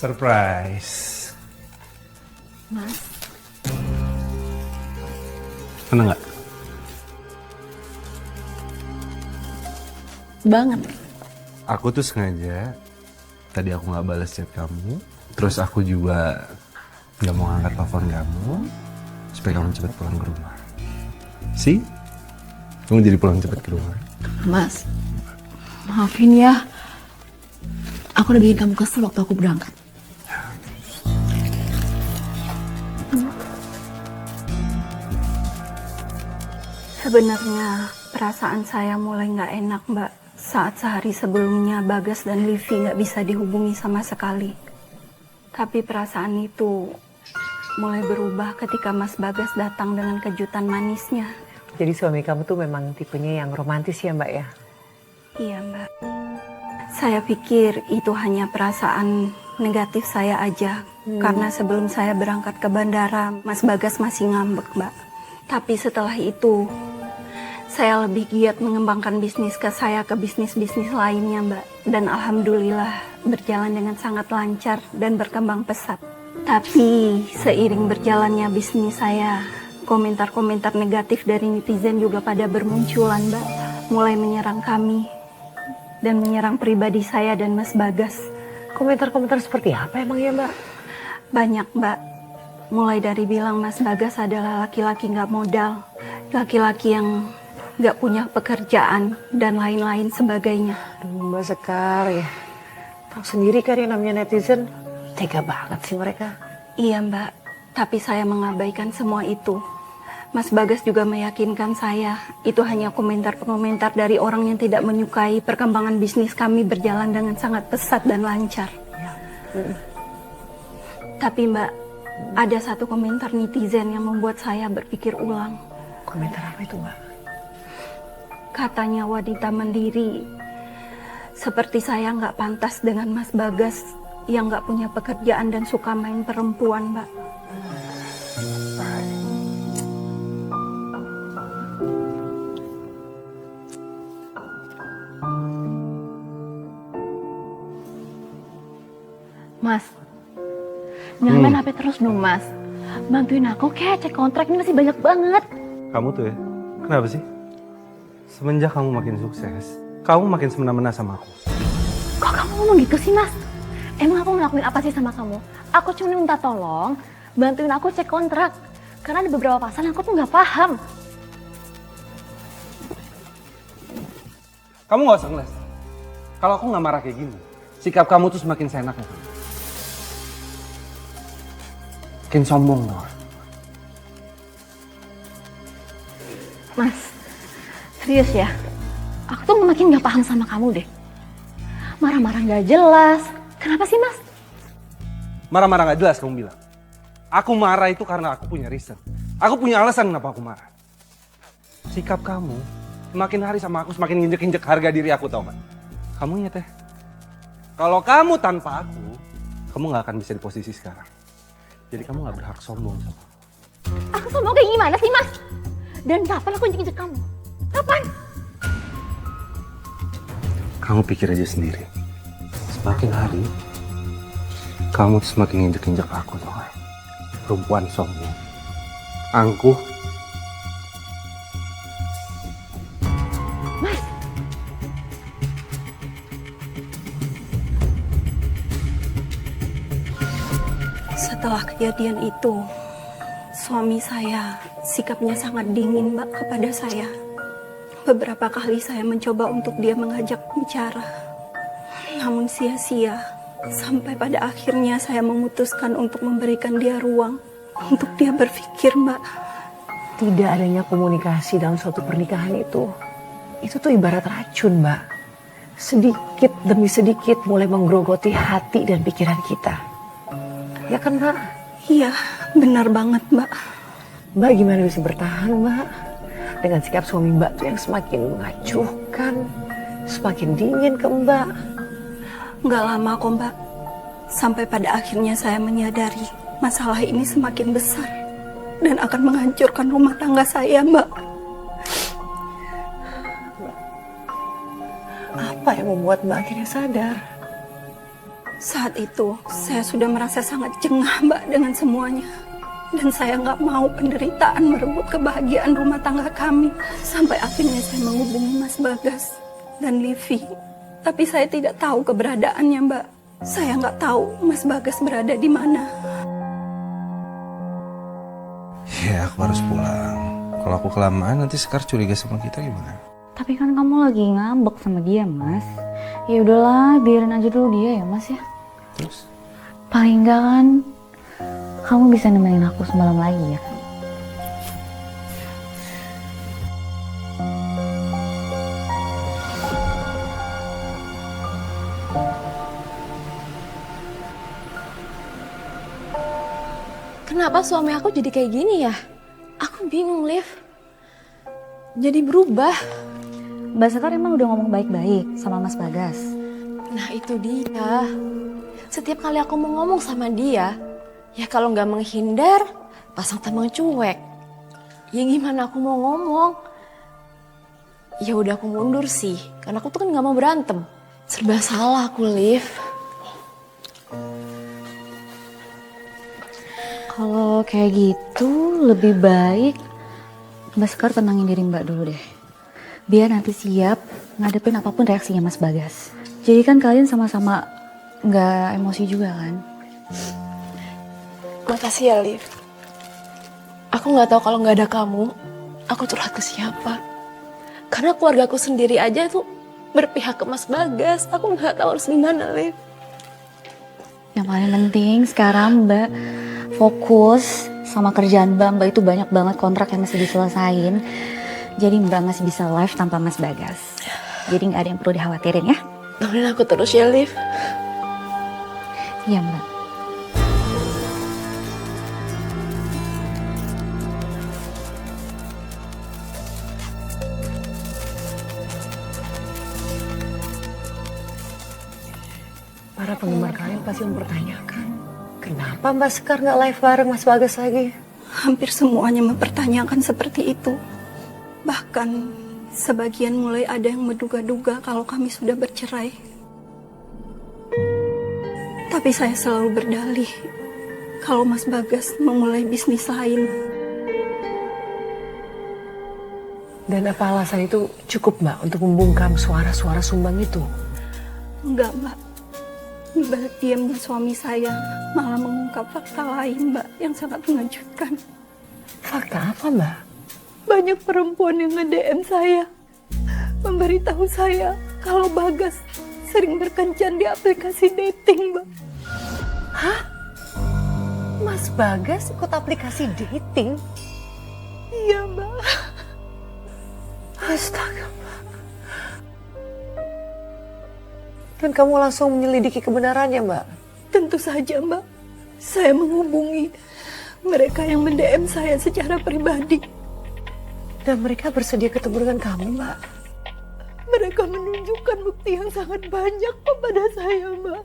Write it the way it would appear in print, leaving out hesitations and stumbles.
Surprise. Mas. Seneng gak? Banget. Aku tuh sengaja tadi aku gak balas chat kamu. Terus aku juga gak mau angkat telepon kamu supaya kamu cepet pulang ke rumah. See? Kamu jadi pulang cepet ke rumah. Mas, maafin ya. Aku udah bikin kamu kesel waktu aku berangkat. Sebenarnya perasaan saya mulai nggak enak, Mbak, saat sehari sebelumnya Bagas dan Livi nggak bisa dihubungi sama sekali. Tapi perasaan itu mulai berubah ketika Mas Bagas datang dengan kejutan manisnya. Jadi suami kamu tuh memang tipenya yang romantis ya Mbak ya? Iya, Mbak. Saya pikir itu hanya perasaan negatif saya aja. Karena sebelum saya berangkat ke bandara, Mas Bagas masih ngambek, Mbak. Tapi setelah itu, saya lebih giat mengembangkan bisnis saya ke bisnis-bisnis lainnya, Mbak. Dan alhamdulillah berjalan dengan sangat lancar dan berkembang pesat. Tapi seiring berjalannya bisnis saya, komentar-komentar negatif dari netizen juga pada bermunculan, Mbak. Mulai menyerang kami dan menyerang pribadi saya dan Mas Bagas. Komentar-komentar seperti apa emang ya Mbak? Banyak, Mbak. Mulai dari bilang Mas Bagas adalah laki-laki nggak modal, laki-laki yang nggak punya pekerjaan, dan lain-lain sebagainya. Aduh Mbak Sekar ya. Tahu sendiri kan yang namanya netizen, tega banget sih mereka. Iya, Mbak. Tapi saya mengabaikan semua itu. Mas Bagas juga meyakinkan saya, itu hanya komentar-komentar dari orang yang tidak menyukai perkembangan bisnis kami berjalan dengan sangat pesat dan lancar. Tapi Mbak, ada satu komentar netizen yang membuat saya berpikir ulang. Komentar apa itu Mbak? Katanya wanita mandiri, seperti saya nggak pantas dengan Mas Bagas yang nggak punya pekerjaan dan suka main perempuan, Mbak. Mas, jangan main HP terus dong, Mas. Bantuin aku, kayak cek kontrak ini masih banyak banget. Kamu tuh ya, kenapa sih? Semenjak kamu makin sukses, kamu makin semena-mena sama aku. Kok kamu ngomong gitu sih, Mas? Emang aku ngelakuin apa sih sama kamu? Aku cuma minta tolong, bantuin aku cek kontrak. Karena ada beberapa pasal yang aku tuh nggak paham. Kamu gak usah ngeles. Kalau aku gak marah kayak gini, sikap kamu tuh semakin seenaknya. Makin sombong dong. Mas, serius ya? Aku tuh makin gak paham sama kamu deh. Marah-marah gak jelas. Kenapa sih, Mas? Marah-marah gak jelas kamu bilang. Aku marah itu karena aku punya reason. Aku punya alasan kenapa aku marah. Sikap kamu semakin hari sama aku semakin nginjek-injek harga diri aku, tau gak? Kamu inget ya? Kalau kamu tanpa aku, kamu gak akan bisa di posisi sekarang. Jadi kamu gak berhak sombong sama aku. Aku sombong kayak gimana sih, Mas? Dan kapan aku injek-injek kamu? Kapan? Kamu pikir aja sendiri. Semakin hari, kamu tuh semakin nginjek-injek aku, tau gak? Perempuan sombong, angkuh. Mas, Setelah kejadian itu, suami saya sikapnya sangat dingin, Mbak, kepada saya. Beberapa kali saya mencoba untuk dia mengajak bicara, namun sia-sia. Sampai pada akhirnya saya memutuskan untuk memberikan dia ruang untuk dia berpikir, Mbak. Tidak adanya komunikasi dalam suatu pernikahan itu tuh ibarat racun Mbak. Sedikit demi sedikit mulai menggerogoti hati dan pikiran kita. Ya kan Mbak? Iya, benar banget, Mbak. Mbak gimana bisa bertahan Mbak? Dengan sikap suami Mbak tuh yang semakin mengacuhkan, semakin dingin ke Mbak. Nggak lama kok, Mbak. Sampai pada akhirnya saya menyadari masalah ini semakin besar dan akan menghancurkan rumah tangga saya, Mbak. Apa yang membuat Mbak akhirnya sadar? Saat itu saya sudah merasa sangat jengah Mbak dengan semuanya. Dan saya nggak mau penderitaan merebut kebahagiaan rumah tangga kami. Sampai akhirnya saya menghubungi Mas Bagas dan Livi. Tapi saya tidak tahu keberadaannya Mbak. Saya nggak tahu Mas Bagas berada di mana. Ya, aku harus pulang. Kalau aku kelamaan nanti Sekar curiga sama kita gimana? Tapi kan kamu lagi ngambek sama dia, Mas. Ya udahlah, biarin aja dulu dia ya, Mas ya. Terus? Paling enggak kan kamu bisa nemenin aku semalam lagi ya. Kenapa suami aku jadi kayak gini ya? Aku bingung, Liv. Jadi berubah. Mbak Sekar emang udah ngomong baik-baik sama Mas Bagas. Nah itu dia. Setiap kali aku mau ngomong sama dia, ya kalau nggak menghindar, pasang tambang cuek. Ya gimana aku mau ngomong? Ya udah aku mundur sih, karena aku tuh kan nggak mau berantem. Serba salah aku, Liv. Kalau kayak gitu lebih baik Mbak Sekar tenangin diri Mbak dulu deh. Biar nanti siap ngadepin apapun reaksinya Mas Bagas. Jadi kan kalian sama-sama nggak emosi juga kan? Makasih ya, Liv. Aku nggak tahu kalau nggak ada kamu, aku curhat ke siapa. Karena keluarga aku sendiri aja tuh berpihak ke Mas Bagas. Aku nggak tahu harus gimana, Liv. Yang paling penting sekarang Mbak fokus sama kerjaan Mbak. Mbak itu banyak banget kontrak yang masih diselesain. Jadi Mbak masih bisa live tanpa Mas Bagas. Jadi nggak ada yang perlu dikhawatirin ya. Temenin aku terus ya, Liv. Iya Mbak. Para penggemar kalian pasti mempertanyakan, kenapa Mbak Sekar nggak live bareng Mas Bagas lagi? Hampir semuanya mempertanyakan seperti itu. Bahkan sebagian mulai ada yang menduga-duga kalau kami sudah bercerai. Tapi saya selalu berdalih kalau Mas Bagas memulai bisnis lain. Dan apa alasan itu cukup Mbak untuk membungkam suara-suara sumbang itu? Enggak, Mbak. Di balik diamnya suami saya malah mengungkap fakta lain, Mbak, yang sangat mengejutkan. Fakta apa Mbak? Banyak perempuan yang nge-DM saya, memberitahu saya kalau Bagas sering berkencan di aplikasi dating, Mbak. Hah? Mas Bagas ikut aplikasi dating? Iya, Mbak. Astaga Mbak. Dan kamu langsung menyelidiki kebenarannya Mbak? Tentu saja, Mbak. Saya menghubungi mereka yang mendm saya secara pribadi. Dan mereka bersedia ketemu dengan kamu Mbak? Mereka menunjukkan bukti yang sangat banyak kepada saya, Mbak.